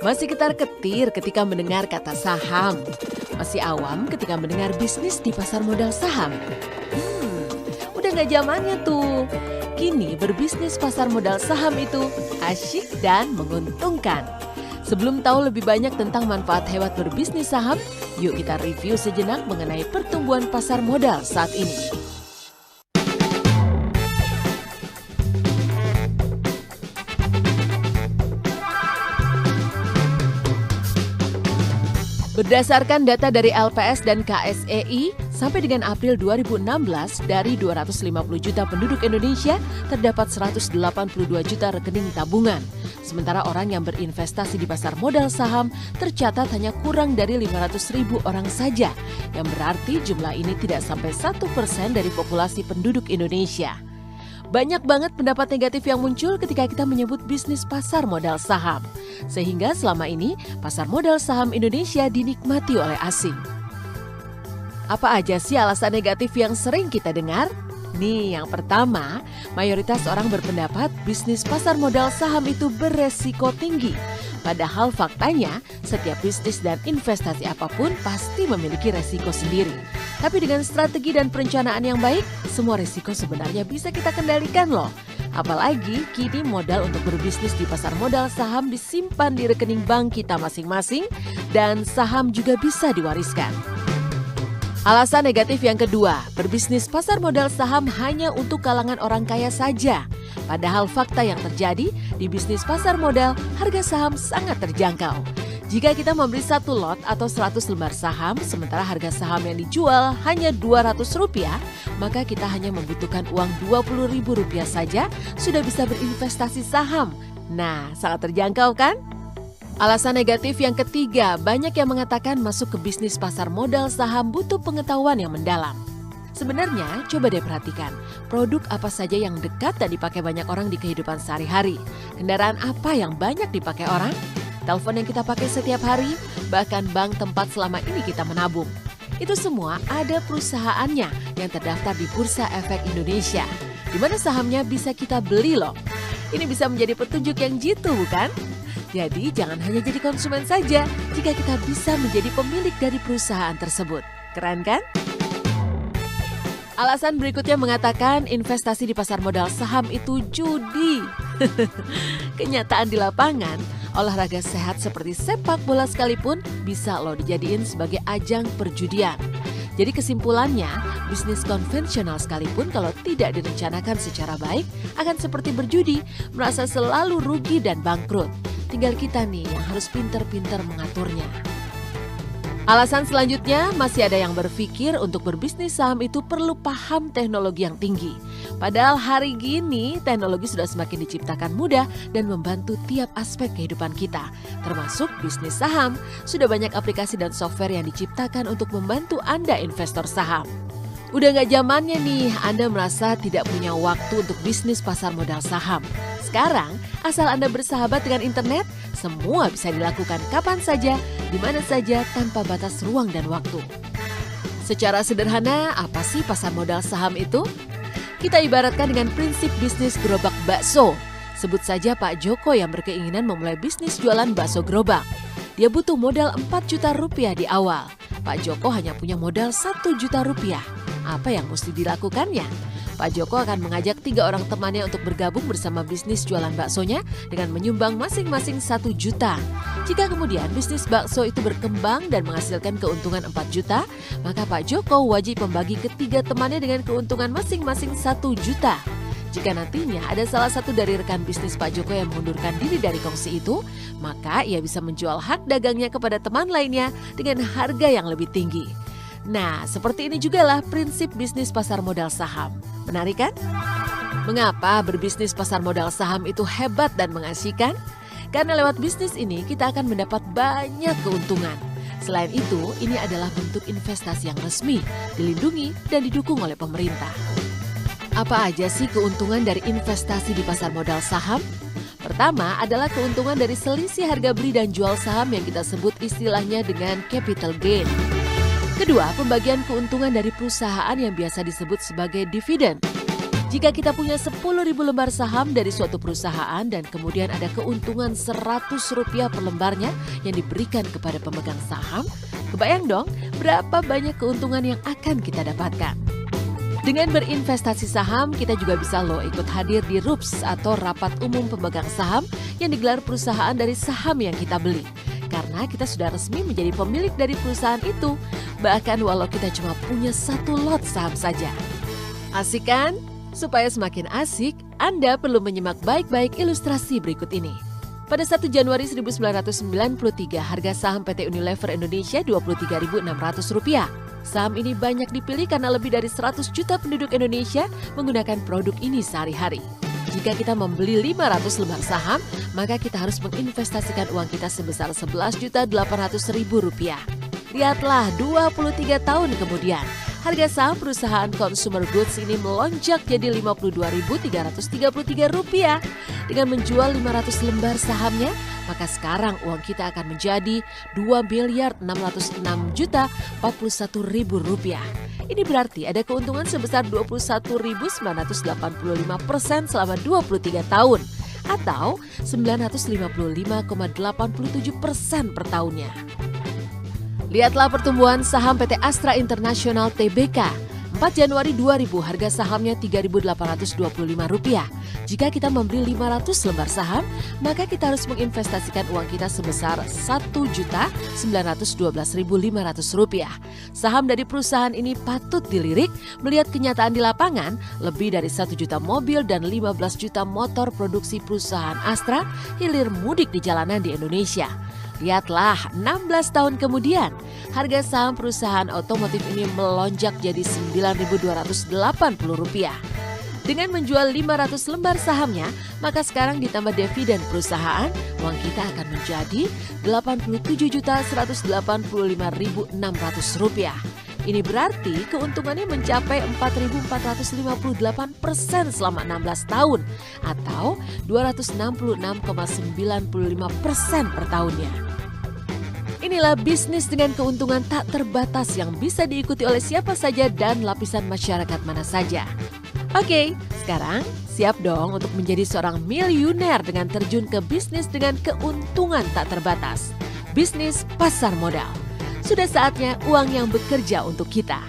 Masih ketar-ketir ketika mendengar kata saham. Masih awam ketika mendengar bisnis di pasar modal saham. Udah gak zamannya tuh. Kini berbisnis pasar modal saham itu asyik dan menguntungkan. Sebelum tahu lebih banyak tentang manfaat hebat berbisnis saham, yuk kita review sejenak mengenai pertumbuhan pasar modal saat ini. Berdasarkan data dari LPS dan KSEI, sampai dengan April 2016, dari 250 juta penduduk Indonesia, terdapat 182 juta rekening tabungan. Sementara orang yang berinvestasi di pasar modal saham tercatat hanya kurang dari 500.000 orang saja, yang berarti jumlah ini tidak sampai 1% dari populasi penduduk Indonesia. Banyak banget pendapat negatif yang muncul ketika kita menyebut bisnis pasar modal saham. Sehingga selama ini pasar modal saham Indonesia dinikmati oleh asing. Apa aja sih alasan negatif yang sering kita dengar? Nih, yang pertama, mayoritas orang berpendapat bisnis pasar modal saham itu beresiko tinggi. Padahal faktanya, setiap bisnis dan investasi apapun pasti memiliki resiko sendiri. Tapi dengan strategi dan perencanaan yang baik, semua resiko sebenarnya bisa kita kendalikan loh. Apalagi kini modal untuk berbisnis di pasar modal saham disimpan di rekening bank kita masing-masing dan saham juga bisa diwariskan. Alasan negatif yang kedua, berbisnis pasar modal saham hanya untuk kalangan orang kaya saja. Padahal fakta yang terjadi di bisnis pasar modal, harga saham sangat terjangkau. Jika kita membeli 1 lot atau 100 lembar saham, sementara harga saham yang dijual hanya Rp200, maka kita hanya membutuhkan uang Rp20.000 saja sudah bisa berinvestasi saham. Nah, sangat terjangkau kan? Alasan negatif yang ketiga, banyak yang mengatakan masuk ke bisnis pasar modal saham butuh pengetahuan yang mendalam. Sebenarnya, coba deh perhatikan, produk apa saja yang dekat dan dipakai banyak orang di kehidupan sehari-hari. Kendaraan apa yang banyak dipakai orang? Telepon yang kita pakai setiap hari, bahkan bank tempat selama ini kita menabung. Itu semua ada perusahaannya yang terdaftar di Bursa Efek Indonesia, di mana sahamnya bisa kita beli loh. Ini bisa menjadi petunjuk yang jitu, bukan? Jadi jangan hanya jadi konsumen saja jika kita bisa menjadi pemilik dari perusahaan tersebut. Keren kan? Alasan berikutnya mengatakan investasi di pasar modal saham itu judi. Kenyataan di lapangan, olahraga sehat seperti sepak bola sekalipun bisa loh dijadiin sebagai ajang perjudian. Jadi kesimpulannya, bisnis konvensional sekalipun kalau tidak direncanakan secara baik akan seperti berjudi, merasa selalu rugi dan bangkrut. Tinggal kita nih yang harus pintar-pintar mengaturnya. Alasan selanjutnya, masih ada yang berpikir untuk berbisnis saham itu perlu paham teknologi yang tinggi. Padahal hari gini teknologi sudah semakin diciptakan mudah dan membantu tiap aspek kehidupan kita. Termasuk bisnis saham, sudah banyak aplikasi dan software yang diciptakan untuk membantu Anda investor saham. Udah gak zamannya nih Anda merasa tidak punya waktu untuk bisnis pasar modal saham. Sekarang, asal Anda bersahabat dengan internet, semua bisa dilakukan kapan saja, di mana saja tanpa batas ruang dan waktu. Secara sederhana, apa sih pasar modal saham itu? Kita ibaratkan dengan prinsip bisnis gerobak bakso. Sebut saja Pak Joko yang berkeinginan memulai bisnis jualan bakso gerobak. Dia butuh modal Rp4 juta di awal. Pak Joko hanya punya modal Rp1 juta. Apa yang mesti dilakukannya? Pak Joko akan mengajak 3 orang temannya untuk bergabung bersama bisnis jualan baksonya dengan menyumbang masing-masing 1 juta. Jika kemudian bisnis bakso itu berkembang dan menghasilkan keuntungan 4 juta, maka Pak Joko wajib membagi ke 3 temannya dengan keuntungan masing-masing 1 juta. Jika nantinya ada salah satu dari rekan bisnis Pak Joko yang mengundurkan diri dari kongsi itu, maka ia bisa menjual hak dagangnya kepada teman lainnya dengan harga yang lebih tinggi. Nah, seperti ini jugalah prinsip bisnis pasar modal saham. Menarik kan? Mengapa berbisnis pasar modal saham itu hebat dan mengasyikan? Karena lewat bisnis ini kita akan mendapat banyak keuntungan. Selain itu, ini adalah bentuk investasi yang resmi, dilindungi dan didukung oleh pemerintah. Apa aja sih keuntungan dari investasi di pasar modal saham? Pertama adalah keuntungan dari selisih harga beli dan jual saham yang kita sebut istilahnya dengan capital gain. Kedua, pembagian keuntungan dari perusahaan yang biasa disebut sebagai dividen. Jika kita punya 10.000 lembar saham dari suatu perusahaan dan kemudian ada keuntungan Rp100 per lembarnya yang diberikan kepada pemegang saham, kebayang dong berapa banyak keuntungan yang akan kita dapatkan. Dengan berinvestasi saham, kita juga bisa ikut hadir di RUPS atau Rapat Umum Pemegang Saham yang digelar perusahaan dari saham yang kita beli. Karena kita sudah resmi menjadi pemilik dari perusahaan itu, bahkan walau kita cuma punya 1 lot saham saja. Asik kan? Supaya semakin asik, Anda perlu menyimak baik-baik ilustrasi berikut ini. Pada 1 Januari 1993, harga saham PT Unilever Indonesia Rp23.600. Saham ini banyak dipilih karena lebih dari 100 juta penduduk Indonesia menggunakan produk ini sehari-hari. Jika kita membeli 500 lembar saham, maka kita harus menginvestasikan uang kita sebesar Rp11.800.000. Lihatlah, 23 tahun kemudian, harga saham perusahaan consumer goods ini melonjak jadi Rp52.333. Dengan menjual 500 lembar sahamnya, maka sekarang uang kita akan menjadi Rp2.606.041.000. Ini berarti ada keuntungan sebesar 21.985% selama 23 tahun atau 955,87% per tahunnya. Lihatlah pertumbuhan saham PT Astra International Tbk. 4 Januari 2000 harga sahamnya Rp3.825. Jika kita membeli 500 lembar saham, maka kita harus menginvestasikan uang kita sebesar Rp1.912.500. Saham dari perusahaan ini patut dilirik melihat kenyataan di lapangan, lebih dari 1 juta mobil dan 15 juta motor produksi perusahaan Astra hilir mudik di jalanan di Indonesia. Lihatlah, 16 tahun kemudian, harga saham perusahaan otomotif ini melonjak jadi Rp9.280. Dengan menjual 500 lembar sahamnya, maka sekarang ditambah dividen perusahaan, uang kita akan menjadi Rp87.185.600. Ini berarti keuntungannya mencapai 4.458% selama 16 tahun atau 266,95% per tahunnya. Inilah bisnis dengan keuntungan tak terbatas yang bisa diikuti oleh siapa saja dan lapisan masyarakat mana saja. Oke, sekarang siap dong untuk menjadi seorang miliuner dengan terjun ke bisnis dengan keuntungan tak terbatas. Bisnis pasar modal. Sudah saatnya uang yang bekerja untuk kita.